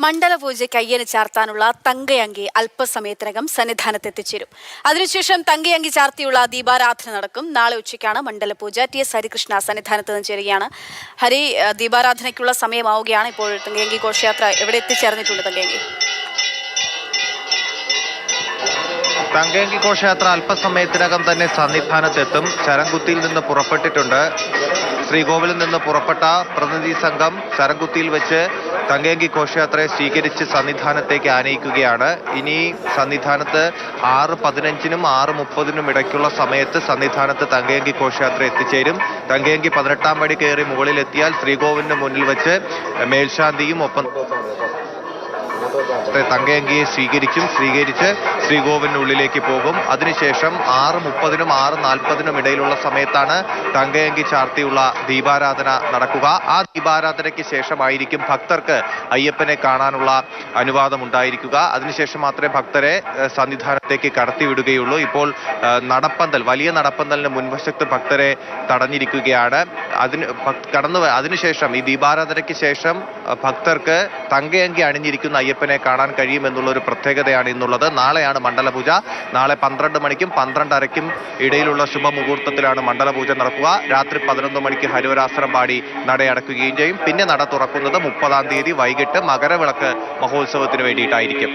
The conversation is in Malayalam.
മണ്ഡലപൂജയ്ക്ക് അയ്യന് ചാർത്താനുള്ള തങ്കയങ്കി അല്പസമയത്തിനകം സന്നിധാനത്തെത്തിച്ചേരും. അതിനുശേഷം തങ്കയങ്കി ചാർത്തിയുള്ള ദീപാരാധന നടക്കും. നാളെ ഉച്ചയ്ക്കാണ് മണ്ഡലപൂജ. ടി.എസ്. ഹരികൃഷ്ണ സന്നിധാനത്ത് നിന്ന് ചേരുകയാണ്. ഹരി, ദീപാരാധനയ്ക്കുള്ള സമയമാവുകയാണ്. ഇപ്പോൾ തങ്കയങ്കി ഘോഷയാത്ര എവിടെ എത്തിച്ചേർന്നിട്ടുണ്ട്? തങ്കയങ്കി ഘോഷയാത്ര അല്പസമയത്തിനകം തന്നെ സന്നിധാനത്തെത്തും. ചരംകുത്തിയിൽ നിന്ന് പുറപ്പെട്ടിട്ടുണ്ട്. ശ്രീകോവിലിൽ നിന്ന് പുറപ്പെട്ട പ്രതിനിധി സംഘം ചരംകുത്തിയിൽ വെച്ച് തങ്കയങ്കി ഘോഷയാത്രയെ സ്വീകരിച്ച് സന്നിധാനത്തേക്ക് ആനയിക്കുകയാണ്. ഇനി സന്നിധാനത്ത് 6:15-നും 6:30-നും ഇടയ്ക്കുള്ള സമയത്ത് സന്നിധാനത്ത് തങ്കയങ്കി ഘോഷയാത്ര എത്തിച്ചേരും. തങ്കയങ്കി 18-ാം പടി കയറി മുകളിലെത്തിയാൽ ശ്രീകോവിലിന് മുന്നിൽ വെച്ച് മേൽശാന്തിയും ഒപ്പം തങ്കയങ്കിയെ സ്വീകരിച്ച് ശ്രീകോവിലിനുള്ളിലേക്ക് പോകും. അതിനുശേഷം 6:30-നും 6:40-നും ഇടയിലുള്ള സമയത്താണ് തങ്കയങ്കി ചാർത്തിയുള്ള ദീപാരാധന നടക്കുക. ആ ദീപാരാധനയ്ക്ക് ശേഷമായിരിക്കും ഭക്തർക്ക് അയ്യപ്പനെ കാണാനുള്ള അനുവാദം ഉണ്ടായിരിക്കുക. അതിനുശേഷം മാത്രമേ ഭക്തരെ സന്നിധാനത്തേക്ക് കടത്തിവിടുകയുള്ളൂ. ഇപ്പോൾ വലിയ നടപ്പന്തലിന് മുൻവശത്ത് ഭക്തരെ തടഞ്ഞിരിക്കുകയാണ്. അതിനുശേഷം ഈ ദീപാരാധനയ്ക്ക് ശേഷം ഭക്തർക്ക് തങ്കയങ്കി അണിഞ്ഞിരിക്കുന്ന അയ്യപ്പനെ കാണാൻ കഴിയുമെന്നുള്ള ഒരു പ്രത്യേകതയാണ് ഇന്നുള്ളത്. നാളെയാണ് മണ്ഡലപൂജ. നാളെ 12 മണിക്കും 12:30-ക്കും ഇടയിലുള്ള ശുഭമുഹൂർത്തത്തിലാണ് മണ്ഡലപൂജ നടക്കുക. രാത്രി 11 മണിക്ക് ഹരിവരാസനം പാടി നടയടക്കുകയും ചെയ്യും. പിന്നെ നട തുറക്കുന്നത് 30-ാം തീയതി വൈകിട്ട് മകരവിളക്ക് മഹോത്സവത്തിന് വേണ്ടിയിട്ടായിരിക്കും.